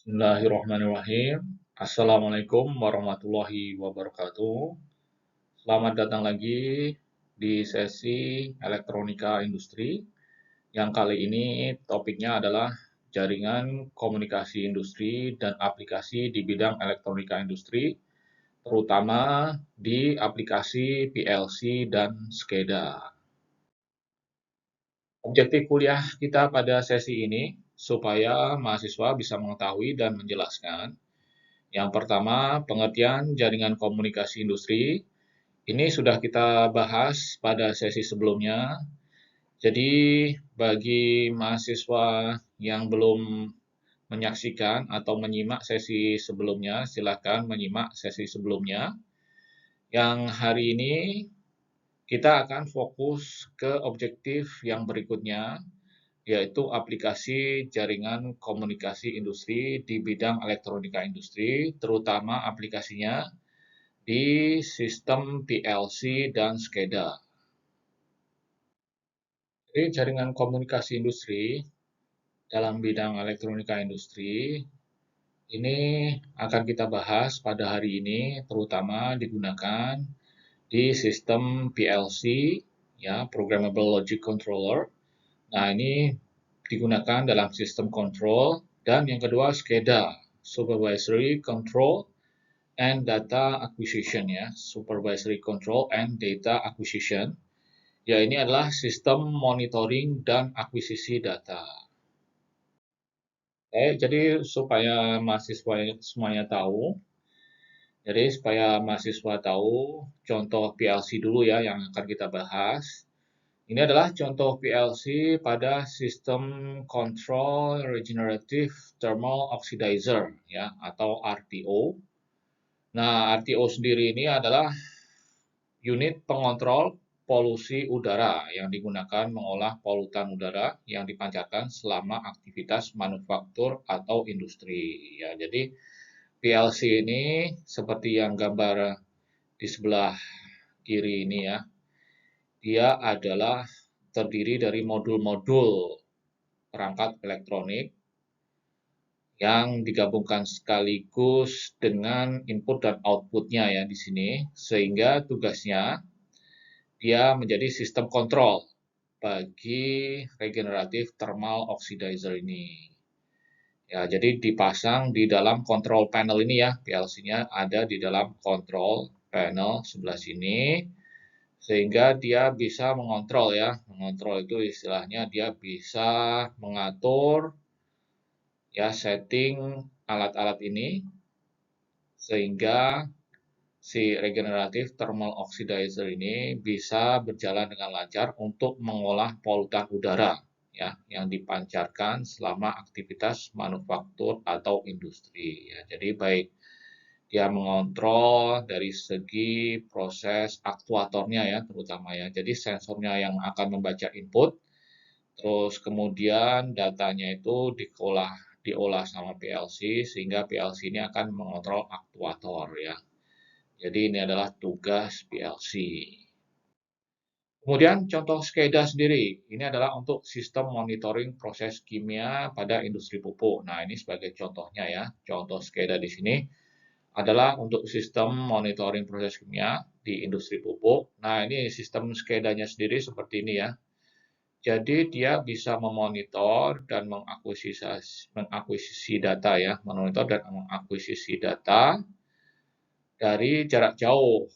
Bismillahirrahmanirrahim. Assalamualaikum warahmatullahi wabarakatuh. Selamat datang lagi di sesi elektronika industri yang kali ini topiknya adalah jaringan komunikasi industri dan aplikasi di bidang elektronika industri, terutama di aplikasi PLC dan SCADA. Objektif kuliah kita pada sesi ini supaya mahasiswa bisa mengetahui dan menjelaskan. Yang pertama, pengertian jaringan komunikasi industri. Ini sudah kita bahas pada sesi sebelumnya. Jadi, bagi mahasiswa yang belum menyaksikan atau menyimak sesi sebelumnya, silakan menyimak sesi sebelumnya. Yang hari ini kita akan fokus ke objektif yang berikutnya, yaitu aplikasi jaringan komunikasi industri di bidang elektronika industri, terutama aplikasinya di sistem PLC dan SCADA. Jadi jaringan komunikasi industri dalam bidang elektronika industri ini akan kita bahas pada hari ini, terutama digunakan di sistem PLC, ya, Programmable Logic Controller. Nah, ini digunakan dalam sistem control, dan yang kedua SCADA, Supervisory Control and Data Acquisition, ya, Supervisory Control and Data Acquisition. Ya, ini adalah sistem monitoring dan akuisisi data. Jadi supaya mahasiswa semuanya tahu, contoh PLC dulu ya yang akan kita bahas. Ini adalah contoh PLC pada sistem Control Regenerative Thermal Oxidizer, ya, atau RTO. Nah, RTO sendiri ini adalah unit pengontrol polusi udara yang digunakan mengolah polutan udara yang dipancarkan selama aktivitas manufaktur atau industri. Ya, jadi PLC ini seperti yang gambar di sebelah kiri ini ya, dia adalah terdiri dari modul-modul perangkat elektronik yang digabungkan sekaligus dengan input dan output-nya ya di sini, sehingga tugasnya dia menjadi sistem kontrol bagi regeneratif thermal oxidizer ini. Ya, jadi dipasang di dalam control panel ini ya, PLC-nya ada di dalam control panel sebelah sini, sehingga dia bisa mengontrol ya. Mengontrol itu istilahnya dia bisa mengatur ya setting alat-alat ini sehingga si regeneratif thermal oxidizer ini bisa berjalan dengan lancar untuk mengolah polutan udara ya yang dipancarkan selama aktivitas manufaktur atau industri ya. Jadi baik dia mengontrol dari segi proses aktuatornya ya terutama ya. Jadi sensornya yang akan membaca input, terus kemudian datanya itu diolah sama PLC sehingga PLC ini akan mengontrol aktuator ya. Jadi ini adalah tugas PLC. Kemudian contoh SCADA sendiri, ini adalah untuk sistem monitoring proses kimia pada industri pupuk. Nah, ini sebagai contohnya ya. Contoh SCADA di sini adalah untuk sistem monitoring proses kimia di industri pupuk. Nah, ini sistem SCADA-nya sendiri seperti ini ya. Jadi dia bisa memonitor dan mengakuisisi data ya, memonitor dan mengakuisisi data dari jarak jauh.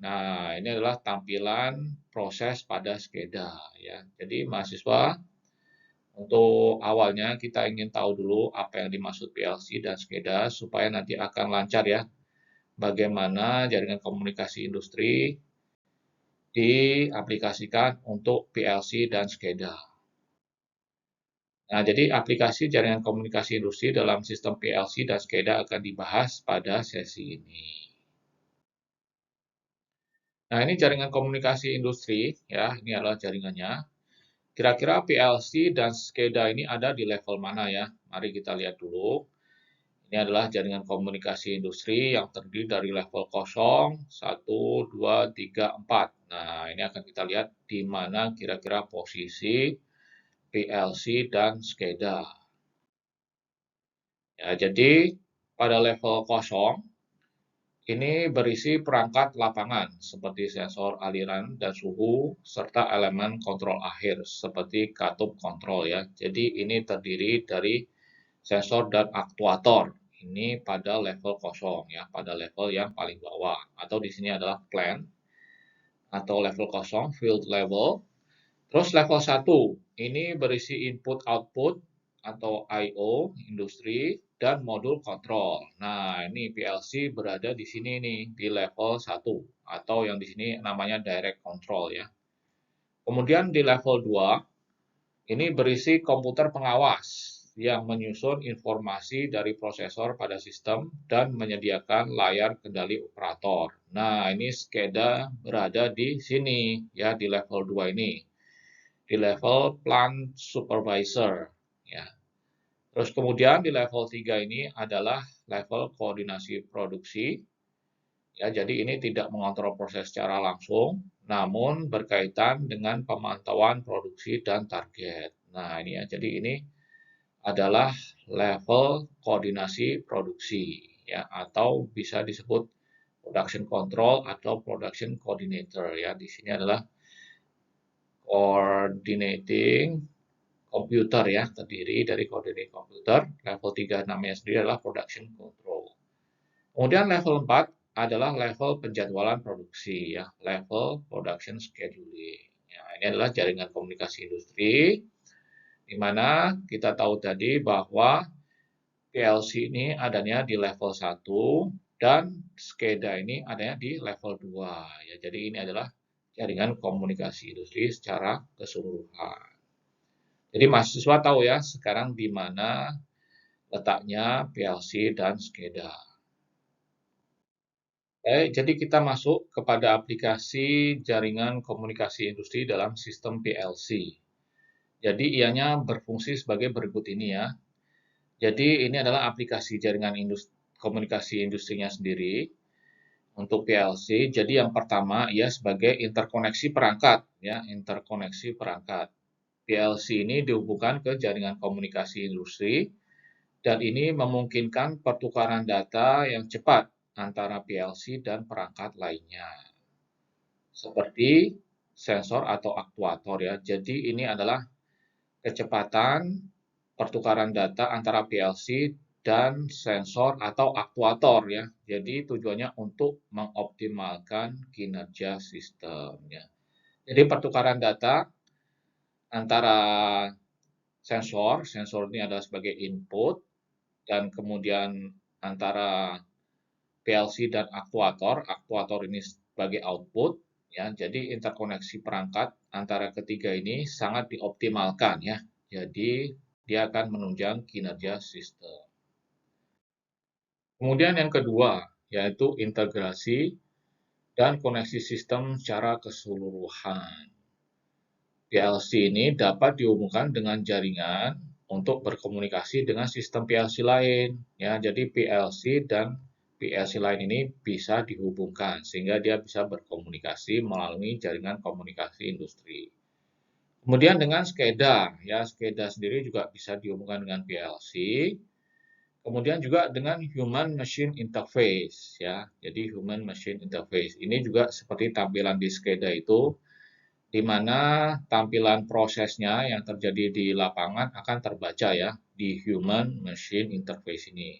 Nah, ini adalah tampilan proses pada SCADA ya. Jadi mahasiswa untuk awalnya kita ingin tahu dulu apa yang dimaksud PLC dan SCADA supaya nanti akan lancar ya bagaimana jaringan komunikasi industri diaplikasikan untuk PLC dan SCADA. Nah, jadi aplikasi jaringan komunikasi industri dalam sistem PLC dan SCADA akan dibahas pada sesi ini. Nah, ini jaringan komunikasi industri, ya, ini adalah jaringannya. Kira-kira PLC dan SCADA ini ada di level mana ya? Mari kita lihat dulu. Ini adalah jaringan komunikasi industri yang terdiri dari level 0, 1, 2, 3, 4. Nah, ini akan kita lihat di mana kira-kira posisi PLC dan SCADA. Ya, jadi pada level kosong ini berisi perangkat lapangan seperti sensor aliran dan suhu serta elemen kontrol akhir seperti katup kontrol ya. Jadi ini terdiri dari sensor dan aktuator. Ini pada level kosong ya, pada level yang paling bawah atau di sini adalah plant atau level kosong, field level. Terus level 1 ini berisi input output atau I/O industri dan modul kontrol. Nah, ini PLC berada di sini nih di level 1 atau yang di sini namanya direct control ya. Kemudian di level 2 ini berisi komputer pengawas yang menyusun informasi dari prosesor pada sistem dan menyediakan layar kendali operator. Nah, ini SCADA berada di sini ya di level 2 ini. Di level plant supervisor ya. Terus kemudian di level 3 ini adalah level koordinasi produksi. Ya, jadi ini tidak mengontrol proses secara langsung, namun berkaitan dengan pemantauan produksi dan target. Nah, ini ya. Jadi ini adalah level koordinasi produksi ya atau bisa disebut production control atau production coordinator ya. Di sini adalah coordinating komputer ya, terdiri dari coordinating komputer. Level 3 namanya sendiri adalah production control. Kemudian level 4 adalah level penjadwalan produksi ya, level production scheduling. Ya, ini adalah jaringan komunikasi industri di mana kita tahu tadi bahwa PLC ini adanya di level 1 dan SCADA ini adanya di level 2 ya. Jadi ini adalah jaringan komunikasi industri secara keseluruhan. Jadi mahasiswa tahu ya sekarang di mana letaknya PLC dan SCADA. Jadi kita masuk kepada aplikasi jaringan komunikasi industri dalam sistem PLC. Jadi ianya berfungsi sebagai berikut ini ya. Jadi ini adalah aplikasi jaringan komunikasi industrinya sendiri untuk PLC. Jadi yang pertama ia sebagai interkoneksi perangkat ya, interkoneksi perangkat. PLC ini dihubungkan ke jaringan komunikasi industri dan ini memungkinkan pertukaran data yang cepat antara PLC dan perangkat lainnya. Seperti sensor atau aktuator ya. Jadi ini adalah kecepatan pertukaran data antara PLC dan sensor atau aktuator ya. Jadi tujuannya untuk mengoptimalkan kinerja sistem ya. Jadi pertukaran data antara sensor ini adalah sebagai input dan kemudian antara PLC dan aktuator ini sebagai output ya. Jadi interkoneksi perangkat antara ketiga ini sangat dioptimalkan ya. Jadi dia akan menunjang kinerja sistem. Kemudian yang kedua yaitu integrasi dan koneksi sistem secara keseluruhan. PLC ini dapat dihubungkan dengan jaringan untuk berkomunikasi dengan sistem PLC lain. Ya, jadi PLC dan PLC lain ini bisa dihubungkan sehingga dia bisa berkomunikasi melalui jaringan komunikasi industri. Kemudian dengan SCADA, ya SCADA sendiri juga bisa dihubungkan dengan PLC. Kemudian juga dengan Human Machine Interface, ya. Jadi Human Machine Interface ini juga seperti tampilan di SCADA itu, di mana tampilan prosesnya yang terjadi di lapangan akan terbaca ya di Human Machine Interface ini.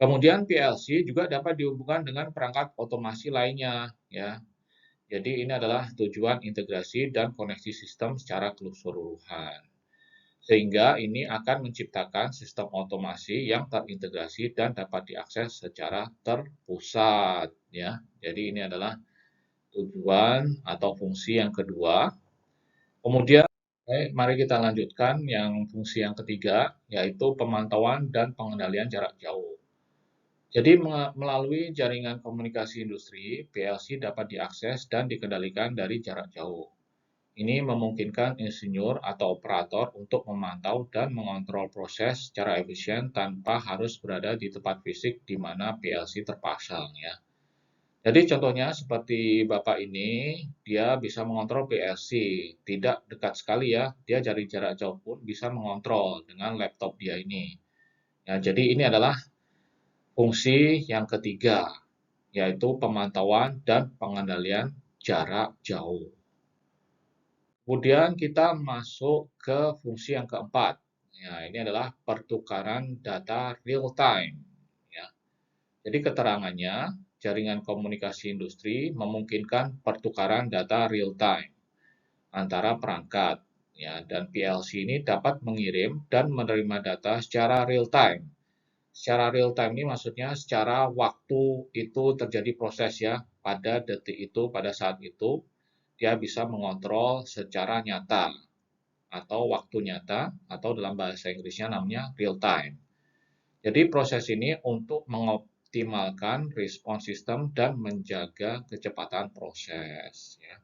Kemudian PLC juga dapat dihubungkan dengan perangkat otomasi lainnya ya. Jadi ini adalah tujuan integrasi dan koneksi sistem secara keseluruhan. Sehingga ini akan menciptakan sistem otomasi yang terintegrasi dan dapat diakses secara terpusat ya. Jadi ini adalah tujuan atau fungsi yang kedua. Kemudian mari kita lanjutkan yang fungsi yang ketiga yaitu pemantauan dan pengendalian jarak jauh. Jadi melalui jaringan komunikasi industri, PLC dapat diakses dan dikendalikan dari jarak jauh. Ini memungkinkan insinyur atau operator untuk memantau dan mengontrol proses secara efisien tanpa harus berada di tempat fisik di mana PLC terpasang ya. Jadi contohnya seperti Bapak ini, dia bisa mengontrol PLC, tidak dekat sekali ya, dia dari jarak jauh pun bisa mengontrol dengan laptop dia ini. Ya, jadi ini adalah fungsi yang ketiga, yaitu pemantauan dan pengendalian jarak jauh. Kemudian kita masuk ke fungsi yang keempat. Ya, ini adalah pertukaran data real time. Ya. Jadi keterangannya, jaringan komunikasi industri memungkinkan pertukaran data real time antara perangkat. Ya, dan PLC ini dapat mengirim dan menerima data secara real time. Secara real time ini maksudnya secara waktu itu terjadi proses ya, pada detik itu, pada saat itu, dia bisa mengontrol secara nyata atau waktu nyata atau dalam bahasa Inggrisnya namanya real time. Jadi proses ini untuk mengoptimalkan respon sistem dan menjaga kecepatan proses. Ya.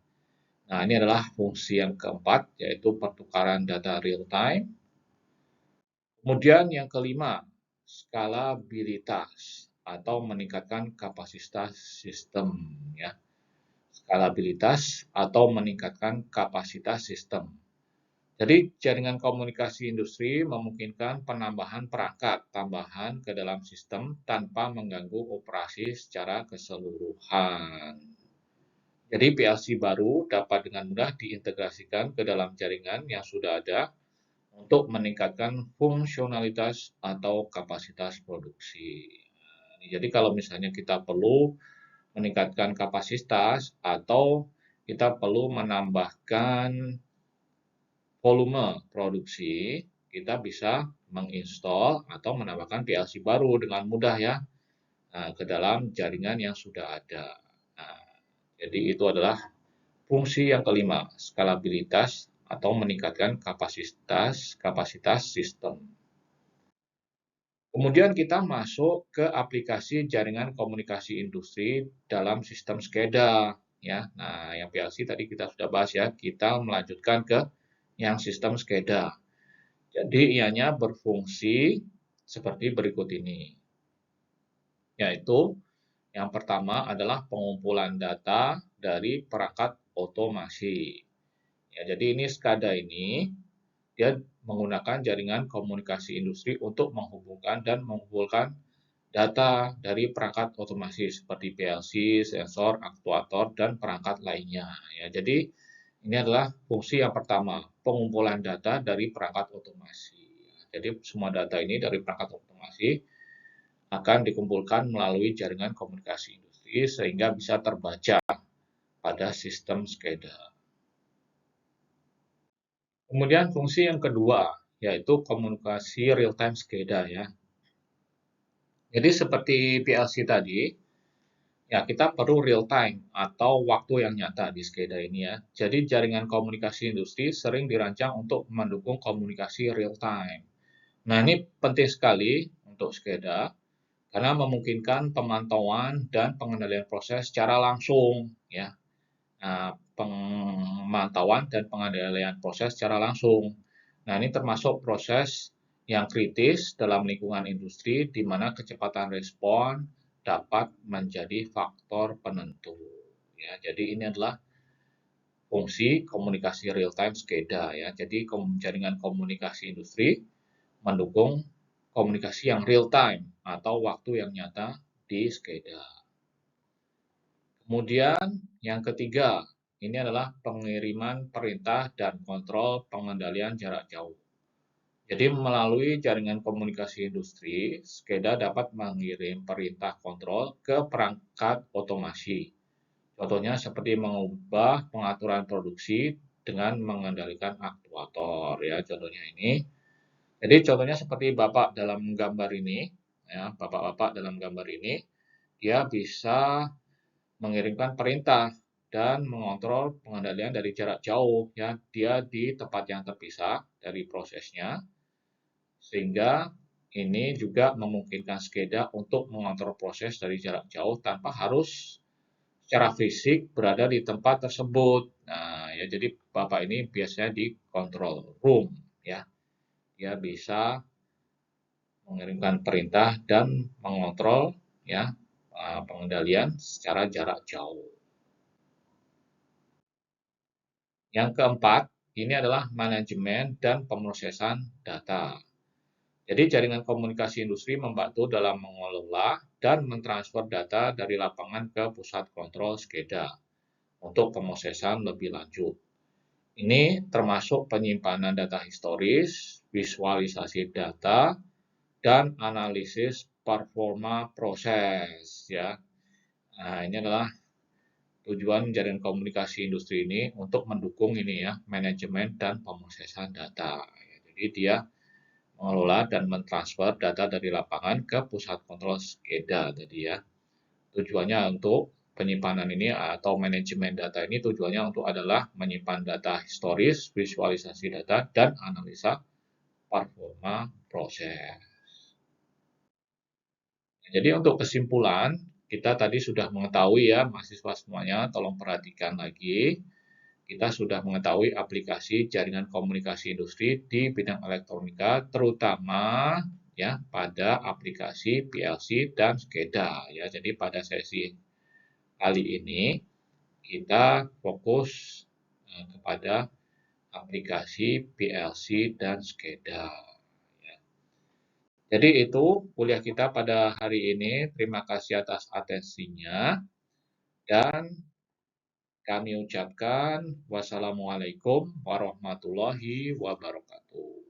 Nah, ini adalah fungsi yang keempat, yaitu pertukaran data real time. Kemudian yang kelima, skalabilitas atau meningkatkan kapasitas sistem. Ya. Skalabilitas atau meningkatkan kapasitas sistem. Jadi jaringan komunikasi industri memungkinkan penambahan perangkat tambahan ke dalam sistem tanpa mengganggu operasi secara keseluruhan. Jadi PLC baru dapat dengan mudah diintegrasikan ke dalam jaringan yang sudah ada untuk meningkatkan fungsionalitas atau kapasitas produksi. Jadi kalau misalnya kita perlu meningkatkan kapasitas atau kita perlu menambahkan volume produksi, kita bisa menginstal atau menambahkan PLC baru dengan mudah ya ke dalam jaringan yang sudah ada. Nah, jadi itu adalah fungsi yang kelima, skalabilitas atau meningkatkan kapasitas sistem. Kemudian kita masuk ke aplikasi jaringan komunikasi industri dalam sistem SCADA ya. Nah, yang PLC tadi kita sudah bahas ya. Kita melanjutkan ke yang sistem SCADA. Jadi ianya berfungsi seperti berikut ini. Yaitu yang pertama adalah pengumpulan data dari perangkat otomasi. Ya, jadi ini SCADA ini dia menggunakan jaringan komunikasi industri untuk menghubungkan dan mengumpulkan data dari perangkat otomasi seperti PLC, sensor, aktuator, dan perangkat lainnya. Ya, jadi ini adalah fungsi yang pertama, pengumpulan data dari perangkat otomasi. Jadi semua data ini dari perangkat otomasi akan dikumpulkan melalui jaringan komunikasi industri sehingga bisa terbaca pada sistem SCADA. Kemudian fungsi yang kedua yaitu komunikasi real-time SCADA ya. Jadi seperti PLC tadi, ya kita perlu real time atau waktu yang nyata di SCADA ini ya. Jadi jaringan komunikasi industri sering dirancang untuk mendukung komunikasi real time. Nah ini penting sekali untuk SCADA karena memungkinkan pemantauan dan pengendalian proses secara langsung ya. Nah, pemantauan dan pengendalian proses secara langsung. Nah, ini termasuk proses yang kritis dalam lingkungan industri di mana kecepatan respon dapat menjadi faktor penentu. Ya, jadi ini adalah fungsi komunikasi real time SCADA ya. Jadi jaringan komunikasi industri mendukung komunikasi yang real time atau waktu yang nyata di SCADA. Kemudian yang ketiga, ini adalah pengiriman perintah dan kontrol pengendalian jarak jauh. Jadi melalui jaringan komunikasi industri, SCADA dapat mengirim perintah kontrol ke perangkat otomasi. Contohnya seperti mengubah pengaturan produksi dengan mengendalikan aktuator ya, contohnya ini. Jadi contohnya seperti Bapak dalam gambar ini, ya, Bapak-bapak dalam gambar ini, dia bisa mengirimkan perintah dan mengontrol pengendalian dari jarak jauh ya, dia di tempat yang terpisah dari prosesnya sehingga ini juga memungkinkan SCADA untuk mengontrol proses dari jarak jauh tanpa harus secara fisik berada di tempat tersebut. Nah, ya jadi Bapak ini biasanya di control room ya. Dia bisa mengirimkan perintah dan mengontrol ya pengendalian secara jarak jauh. Yang keempat, ini adalah manajemen dan pemrosesan data. Jadi jaringan komunikasi industri membantu dalam mengelola dan mentransfer data dari lapangan ke pusat kontrol SCADA untuk pemrosesan lebih lanjut. Ini termasuk penyimpanan data historis, visualisasi data, dan analisis performa proses ya. Nah, ini adalah tujuan jaringan komunikasi industri ini untuk mendukung ini ya, manajemen dan pemrosesan data. Jadi dia mengelola dan mentransfer data dari lapangan ke pusat kontrol SCADA tadi ya. Tujuannya untuk penyimpanan ini atau manajemen data ini tujuannya untuk adalah menyimpan data historis, visualisasi data, dan analisa performa proses. Jadi untuk kesimpulan, kita tadi sudah mengetahui ya mahasiswa semuanya, tolong perhatikan lagi. Kita sudah mengetahui aplikasi jaringan komunikasi industri di bidang elektronika, terutama ya pada aplikasi PLC dan SCADA ya. Jadi pada sesi kali ini kita fokus kepada aplikasi PLC dan SCADA. Ya. Jadi itu kuliah kita pada hari ini. Terima kasih atas atensinya dan kami ucapkan wassalamualaikum warahmatullahi wabarakatuh.